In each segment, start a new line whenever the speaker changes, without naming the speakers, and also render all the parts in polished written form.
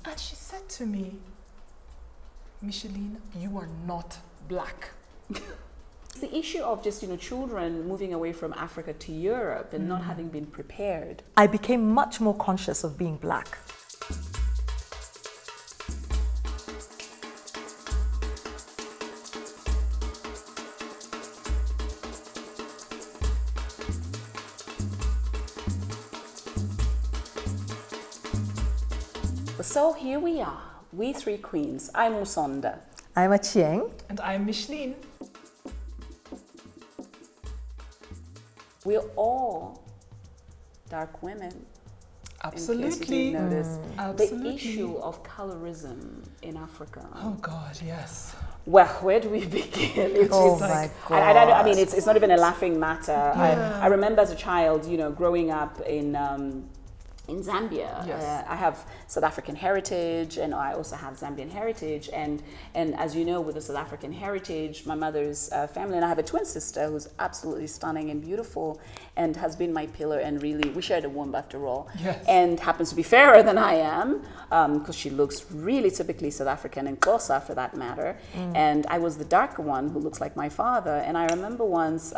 And she said to me, Micheline, you are not black.
The issue of just, children moving away from Africa to Europe and not having been prepared.
I became much more conscious of being black.
So here we are, we three queens. I'm Musonda.
I'm a Chieng.
And I'm Micheline.
We're all dark women.
Absolutely.
In case you didn't notice.
Absolutely.
The issue of colorism in Africa.
Oh God, yes.
Well, where do we begin? It's
my God.
I mean, it's not even a laughing matter.
Yeah.
I remember as a child, growing up in Zambia.
Yes.
I have South African heritage, and I also have Zambian heritage. And as you know, with the South African heritage, my mother's family, and I have a twin sister who's absolutely stunning and beautiful and has been my pillar, and really, we shared a womb after all.
Yes.
And happens to be fairer than I am, because she looks really typically South African and Xhosa for that matter. And I was the darker one who looks like my father. And I remember once,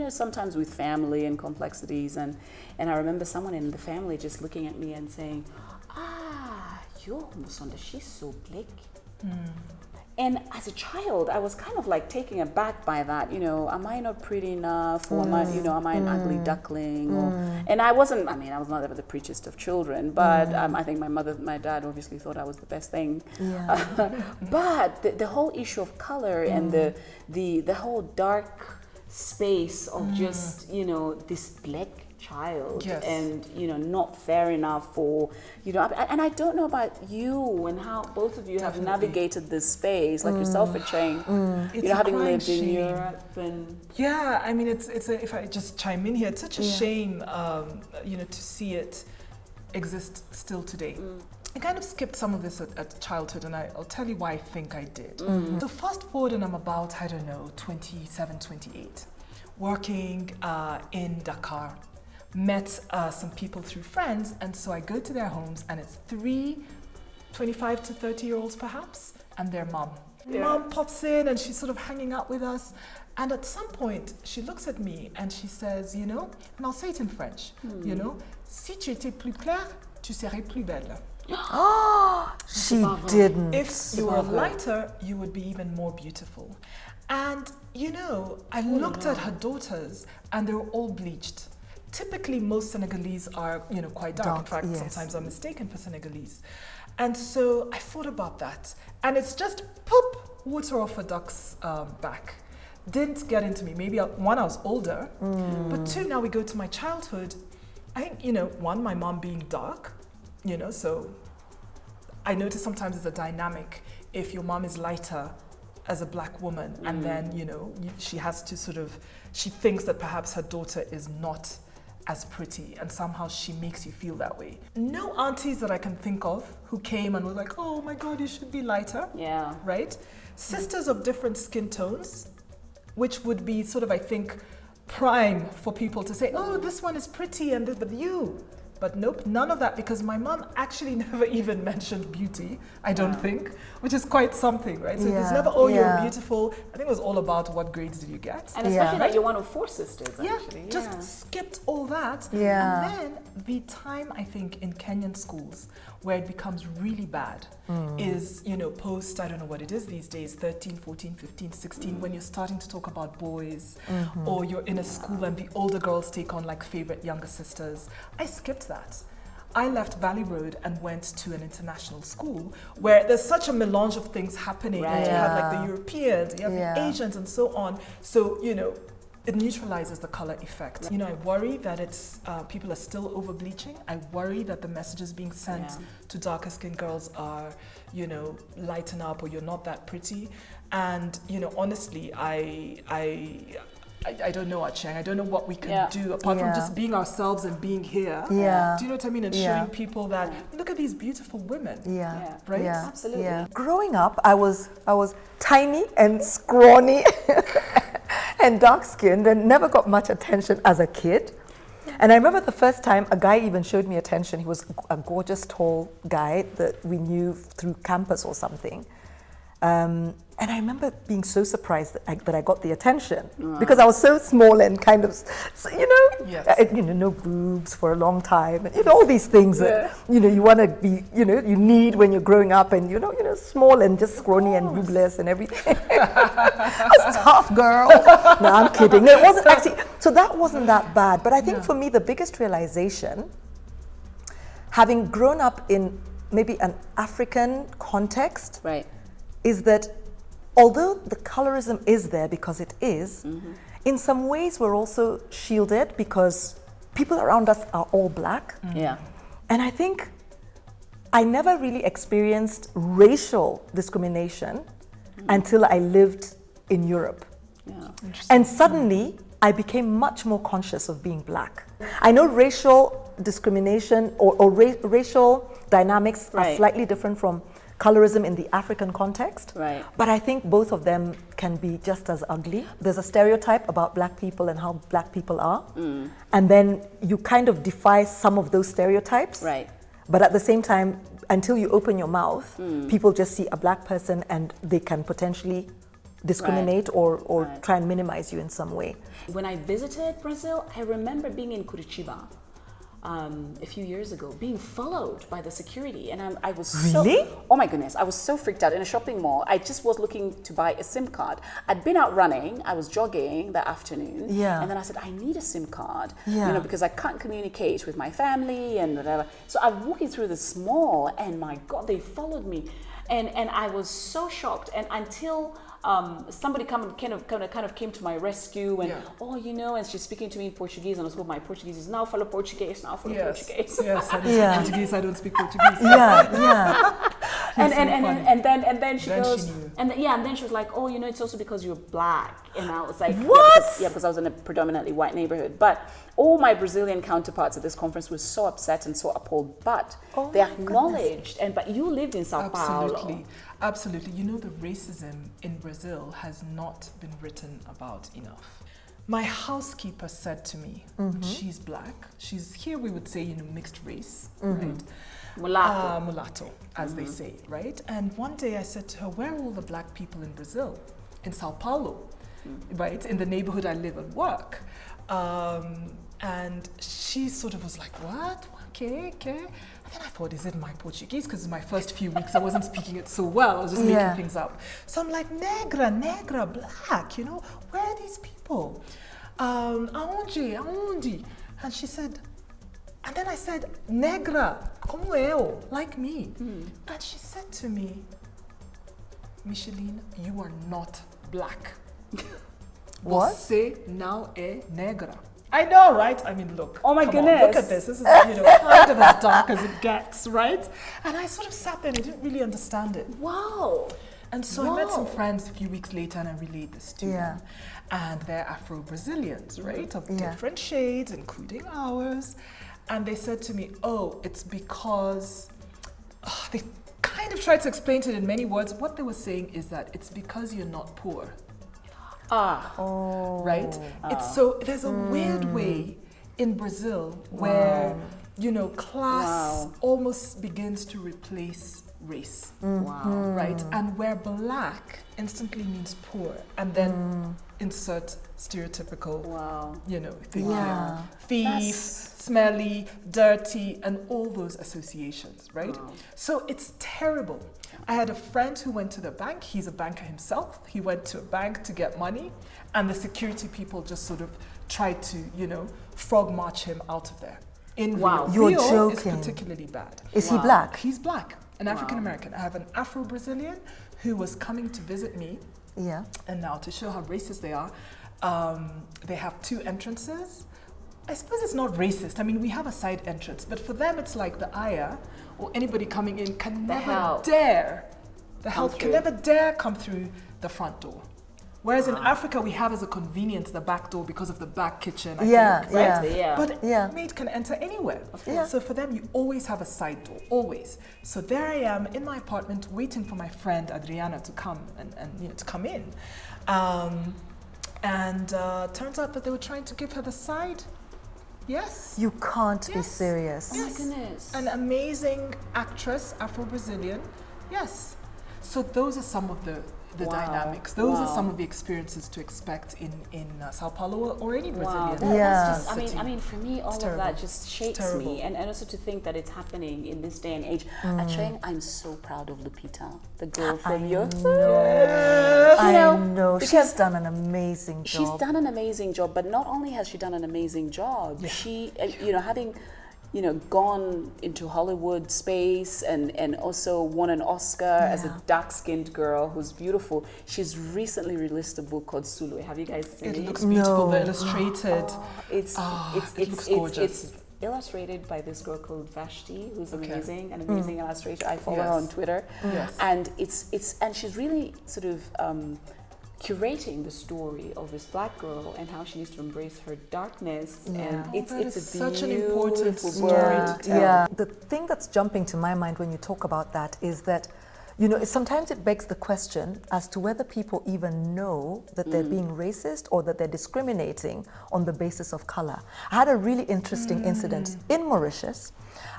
sometimes with family and complexities, and I remember someone in the family just looking at me and saying, yo, Musonda, she's so black. And as a child, I was kind of like taken aback by that. Am I not pretty enough? Or am I an ugly duckling? And I was not ever the prettiest of children, but I think my dad obviously thought I was the best thing.
Yeah.
But the whole issue of color and the whole dark space of just, this black child,
yes.
and not fair enough for and I don't know about you and how both of you have navigated this space, like yourself, Acheng, having lived in Europe. And
yeah, I mean, if I just chime in here, it's such a shame, to see it exist still today. I kind of skipped some of this at childhood, and I'll tell you why I think I did. So fast forward, and I'm about 27, 28, working in Dakar. Met some people through friends, and so I go to their homes, and it's 3 25 to 30-year-olds perhaps, and their mom. Mom pops in, and she's sort of hanging out with us, and at some point she looks at me and she says, and I'll say it in French, si tu étais plus claire, tu serais plus belle.
Oh, she didn't.
If you were lighter, you would be even more beautiful. And I looked at her daughters, and they were all bleached. Typically, most Senegalese are, quite dark. In fact,
yes.
sometimes I'm mistaken for Senegalese. And so I thought about that. And it's just, poop, water off a duck's back. Didn't get into me. Maybe, one, I was older. But two, now we go to my childhood. I think, one, my mom being dark, so I notice sometimes it's a dynamic. If your mom is lighter as a black woman, and then, she has to she thinks that perhaps her daughter is not as pretty, and somehow she makes you feel that way. No aunties that I can think of who came and were like, oh my God, you should be lighter. Yeah. Right? Sisters of different skin tones, which would be I think, prime for people to say, oh, this one is pretty, and but you. But nope, none of that, because my mom actually never even mentioned beauty, I don't think, which is quite something, right? So there's never, you're beautiful. I think it was all about what grades did you get.
And especially that you're one of 4 sisters, actually.
Just skipped all that.
Yeah.
And then the time, I think, in Kenyan schools where it becomes really bad is, post, I don't know what it is these days, 13, 14, 15, 16, when you're starting to talk about boys, or you're in a school and the older girls take on like favorite younger sisters. I skipped that. I left Valley Road and went to an international school where there's such a melange of things happening.
Right.
You have like the Europeans, you have the Asians, and so on. So, it neutralizes the color effect. I worry that it's people are still over bleaching. I worry that the messages being sent to darker skinned girls are, lighten up, or you're not that pretty. And honestly, I don't know, Acheng. I don't know what we can do apart from just being ourselves and being here.
Yeah.
Do you know what I mean? And showing people that look at these beautiful women.
Yeah.
Right?
Yeah.
Absolutely.
Yeah. Growing up, I was tiny and scrawny and dark skinned, and never got much attention as a kid. And I remember the first time a guy even showed me attention. He was a gorgeous, tall guy that we knew through campus or something. And I remember being so surprised that I got the attention because I was so small and kind of,
Yes.
no boobs for a long time, and all these things that you want to be, you need when you're growing up, and small and just scrawny and boobless and everything. I was a tough girl. No, I'm kidding. No, it wasn't actually. So that wasn't that bad. But I think for me, the biggest realization, having grown up in maybe an African context,
Right.
is that although the colorism is there because it is, in some ways we're also shielded because people around us are all black.
Yeah.
And I think I never really experienced racial discrimination until I lived in Europe.
Yeah.
And suddenly I became much more conscious of being black. I know racial discrimination or racial dynamics are
Right.
slightly different from colorism in the African context,
Right.
but I think both of them can be just as ugly. There's a stereotype about black people and how black people are, and then you kind of defy some of those stereotypes.
Right.
But at the same time, until you open your mouth, people just see a black person and they can potentially discriminate or
Right.
try and minimize you in some way.
When I visited Brazil, I remember being in Curitiba a few years ago, being followed by the security, and I was
Really?
oh my goodness, I was so freaked out in a shopping mall. I just was looking to buy a SIM card. I'd been out running, I was jogging that afternoon, and then I said, I need a SIM card, because I can't communicate with my family and whatever. So I'm walking through this mall, and my God, they followed me, and I was so shocked, and until somebody kind of came to my rescue, and and she's speaking to me in Portuguese, and I was told my Portuguese is now follow Portuguese, now follow Portuguese.
Yes, I don't speak Portuguese, I don't speak Portuguese.
And then she goes,
knew.
and then she was like, oh, it's also because you're black, and I was like,
What?
Because I was in a predominantly white neighborhood, but all my Brazilian counterparts at this conference were so upset and so appalled, but they acknowledged, but you lived in Sao Paulo.
Absolutely. The racism in Brazil has not been written about enough. My housekeeper said to me, she's black, she's here, we would say, mixed race, right?
Mulatto.
Mulatto, as they say, right? And one day I said to her, where are all the black people in Brazil? In Sao Paulo, right? In the neighborhood I live and work. And she sort of was like, what? Okay. And then I thought, is it my Portuguese? Because in my first few weeks, I wasn't speaking it so well. I was just making things up. So I'm like, negra, black, where are these people? Aonde? And she said, and then I said, negra, como eu, like me. And she said to me, Micheline, you are not black.
What?
Você não é negra. I know, right? I mean, look.
Oh my
come
goodness.
on, look at this. This is, kind of as dark as it gets, right? And I sort of sat there and I didn't really understand it.
Wow.
And so I met some friends a few weeks later and I relayed this to them. And they're Afro-Brazilians, right? Of different shades, including ours. And they said to me, it's because they kind of tried to explain it in many words. What they were saying is that it's because you're not poor. Right? It's so there's a weird way in Brazil where class almost begins to replace race. Right? And where black instantly means poor, and then insert stereotypical thing here. Thief, smelly, dirty, and all those associations, right? So it's terrible. I had a friend who went to the bank. He's a banker himself. He went to a bank to get money, and the security people just sort of tried to, frog march him out of there. In Rio.
You're
Rio
joking.
is particularly bad.
Is he black?
He's black, an African American. I have an Afro-Brazilian who was coming to visit me.
Yeah.
And now, to show how racist they are, they have two entrances. I suppose it's not racist. I mean, we have a side entrance, but for them, it's like the ayah or anybody coming in can never dare, the help can never dare come through the front door. Whereas in Africa, we have as a convenience the back door because of the back kitchen, I think, right? But maid can enter anywhere. So for them, you always have a side door, always. So there I am in my apartment waiting for my friend Adriana to come and to come in. Turns out that they were trying to give her the side Yes.
You can't be
Yes.
serious.
Oh my goodness.
An amazing actress, Afro-Brazilian. Yes. So those are some of the
Wow.
dynamics. Those are
Wow.
some of the experiences to expect in Sao Paulo or any
Wow,
Brazilian
that's just,
city.
I mean, for me, all of
terrible.
that just shakes
Terrible.
me, and also to think that it's happening in this day and age. Actually, I'm so proud of Lupita, the girl from your.
I
know,
know.
because
She's done an amazing job.
She's done an amazing job, but not only has she done an amazing job, she, having, gone into Hollywood space and also won an Oscar as a dark-skinned girl who's beautiful. She's recently released a book called Sulu. Have you guys seen it?
It looks beautiful.
No.
The illustrated.
It
looks gorgeous.
It's illustrated by this girl called Vashti, who's an amazing illustrator. I follow her
Yes.
on Twitter,
Yes.
and and she's really sort of curating the story of this black girl and how she needs to embrace her darkness. And it's
That
a
is such an important
beautiful
story
story
to tell.
Yeah. The thing that's jumping to my mind when you talk about that is that, sometimes it begs the question as to whether people even know that they're being racist or that they're discriminating on the basis of color. I had a really interesting incident in Mauritius.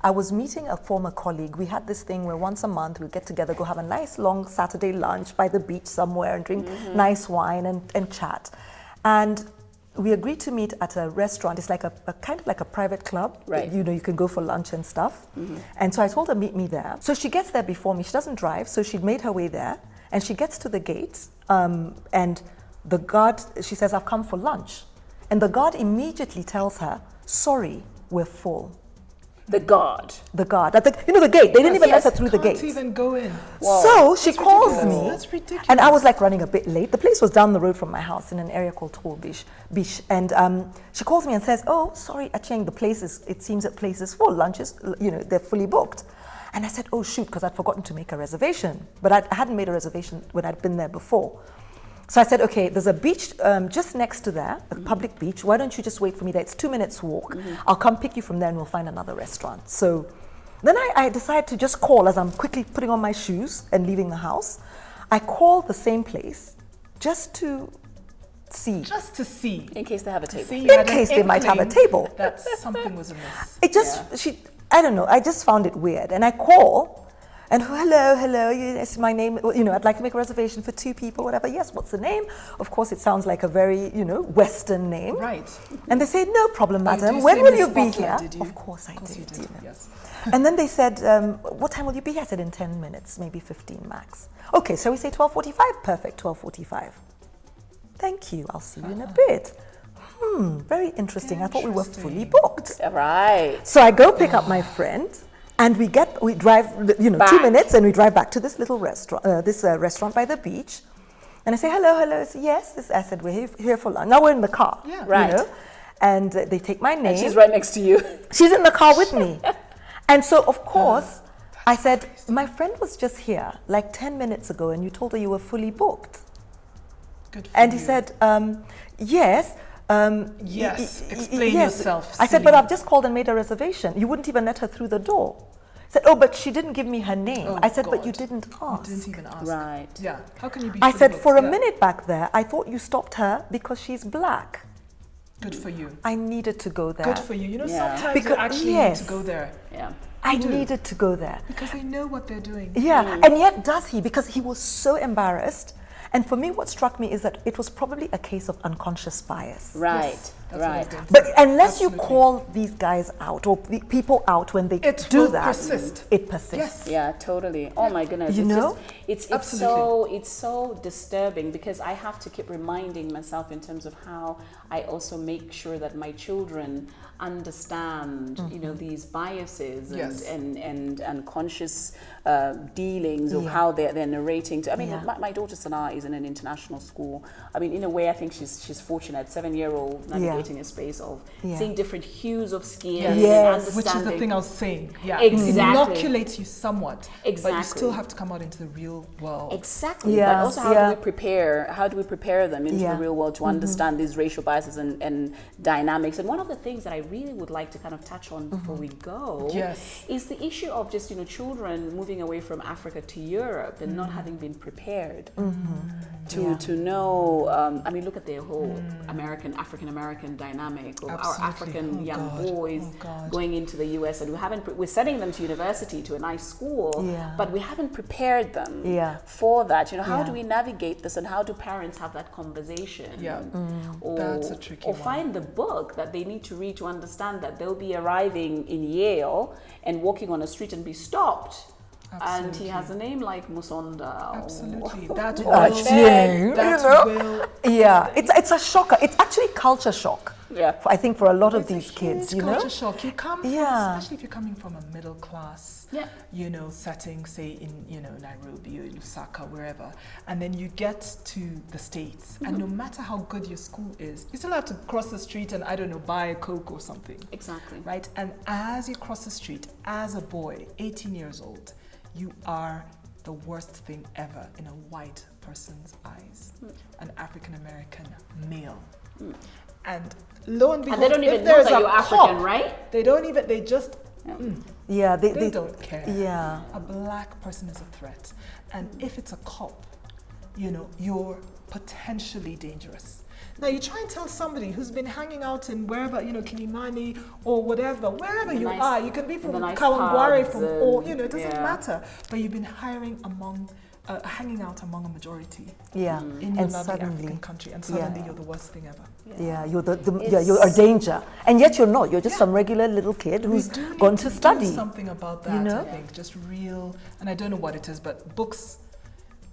I was meeting a former colleague. We had this thing where once a month we'd get together, go have a nice long Saturday lunch by the beach somewhere and drink nice wine and chat. And we agreed to meet at a restaurant. It's like a kind of like a private club.
Right.
You can go for lunch and stuff. And so I told her, meet me there. So she gets there before me. She doesn't drive, so she'd made her way there. And she gets to the gate, and the guard, she says, I've come for lunch. And the guard immediately tells her, sorry, we're full.
The God.
The guard, at the gate. They didn't even let her through the
Can't
gate.
even go in.
Wow.
So she calls
ridiculous.
me,
That's ridiculous.
and I was like running a bit late. The place was down the road from my house in an area called Tall Beach. And she calls me and says, "Oh, sorry, Acheng, it seems the place is full. Lunches, they're fully booked." And I said, "Oh shoot," because I'd forgotten to make a reservation. But I hadn't made a reservation when I'd been there before. So I said, okay, there's a beach just next to there, a public beach. Why don't you just wait for me there? It's 2 minutes walk. I'll come pick you from there and we'll find another restaurant. So then I decided to just call as I'm quickly putting on my shoes and leaving the house. I called the same place just to see.
Just to see.
In case they have a table.
See,
In case they might have a table.
That something was amiss.
It just, I don't know, I just found it weird. And I call, and hello, yes, my name, I'd like to make a reservation for 2 people, whatever. Yes, what's the name? Of course, it sounds like a very, Western name.
Right.
And they say, no problem,
Oh,
madam.
did
When
say
will
Miss
you be
Butler,
here?
did you?
Of course I did.
You did. Yes.
And then they said, what time will you be here? I said, in 10 minutes, maybe 15 max. Okay, so we say 12:45? Perfect, 12:45. Thank you, I'll see you in a bit. Very interesting. I thought we were fully booked.
Right.
So I go pick up my friend, and we drive, 2 minutes, and we drive back to this little restaurant, restaurant by the beach. And I say, hello. I say, yes. I said, we're here for lunch. Now we're in the car.
Yeah.
Right.
And they take my name.
And she's right next to you.
She's in the car with me. And so, of course, I said, my friend was just here like 10 minutes ago, and you told her you were fully booked.
Good for
And
you.
he said, yes.
Yes, explain
yes.
yourself,
I said,
silly.
but I've just called and made a reservation. You wouldn't even let her through the door. He said, oh, but she didn't give me her name.
Oh,
I said, but
God.
you didn't ask.
You didn't even ask.
Right.
Yeah. How can you be?
I
fully
said,
booked?
for a
Yeah.
minute back there, I thought you stopped her because she's black.
Good for you.
I needed to go there.
Good for you.
Yeah.
Sometimes
Because-
you actually
yes.
need to go there
Yeah.
I
do.
needed to go there.
because they know what they're doing.
Yeah, and yet does he? Because he was so embarrassed. And for me, what struck me is that it was probably a case of unconscious bias.
Right.
Yes, that's what I was
Right.
going to
But
say.
unless
Absolutely.
you call these guys out or people out when they
It
do
will
that,
persist.
it persists.
Yes.
Yeah, totally. Oh my goodness.
You
it's
know?
it's
Absolutely.
it's so disturbing because I have to keep reminding myself in terms of how I also make sure that my children understand, these biases and
Yes.
and conscious dealings of
Yeah.
how they're narrating. I mean,
Yeah.
my daughter Sana is in an international school. I mean, in a way, I think she's fortunate. 7-year-old navigating a space of
Yeah.
seeing different hues of skin
Yes.
and
Yes.
Which is the
understanding.
thing I was saying. Yeah.
Exactly.
It inoculates you somewhat. But you
Exactly.
still have to come out into the real world.
Exactly.
Yeah,
But also, how do we prepare them into
Yeah.
the real world to understand these racial biases and dynamics? And one of the things that I really would like to kind of touch on before we go
Yes.
is the issue of just, children moving away from Africa to Europe and not having been prepared to know. I mean, look at their whole African American African dynamic, or
Absolutely.
our African young
God.
boys going into the US, and we're sending them to university, to a nice school, but we haven't prepared them for that. You know, how do we navigate this, and how do parents have that conversation? Or,
That's a tricky one.
find the book that they need to read to understand that they'll be arriving in Yale and walking on a street and be stopped.
Absolutely.
And he has a name like Musonda.
Absolutely. That will.
Yeah, it's a shocker. It's actually culture shock.
Yeah.
I think for a lot of
It's a
these kids,
huge
you know.
culture shock. You come from, especially if you're coming from a middle class, you know, setting, say in, you know, Nairobi or Lusaka, wherever, and then you get to the States, and no matter how good your school is, you still have to cross the street and, I don't know, buy a Coke or something.
Exactly.
Right? And as you cross the street, as a boy, 18 years old, you are the worst thing ever in a white person's eyes, an African American male. And lo and behold,
And they don't even
if
know
there's
that
a
you're
cop,
African, right?
they don't even, they just,
They
don't care.
Yeah.
A black person is a threat. And if it's a cop, you know, you're potentially dangerous. Now you try and tell somebody who's been hanging out in wherever, you know, Kilimani or whatever, wherever you are, you can be from Kawangware, from all, you know, it doesn't matter. But you've been hanging out among a majority in your lovely African country, and suddenly you're the worst thing ever.
You're a danger, and yet you're not. You're just some regular little kid who's gone to study.
Do something about that, you know? I think, just real, and I don't know what it is, but books.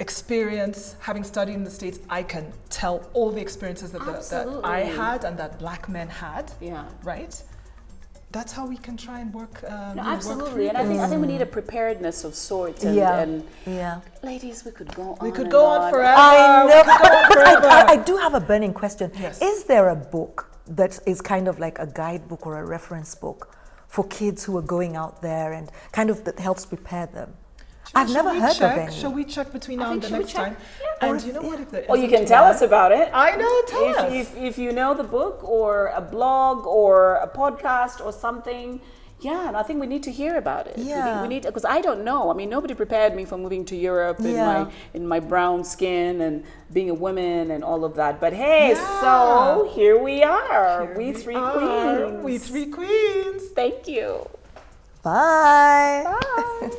Experience, having studied in the States, I can tell all the experiences that I had and that black men had. Right? That's how we can try and work.
Absolutely,
work
and I think we need a preparedness of sorts. And ladies, we could go on.
We could go on forever.
I know, but I do have a burning question.
Yes.
Is there a book that is kind of like a guidebook or a reference book for kids who are going out there and kind of that helps prepare them? I've never heard of any.
Shall we check between now and the next time?
Yeah.
And you know what? If there
or you can tell us about it.
I know, tell us.
If you know the book or a blog or a podcast or something, and I think we need to hear about it. We need, because I don't know. I mean, nobody prepared me for moving to Europe in my brown skin and being a woman and all of that. But hey, so here we are. We three queens.
We three queens.
Thank you.
Bye.
Bye.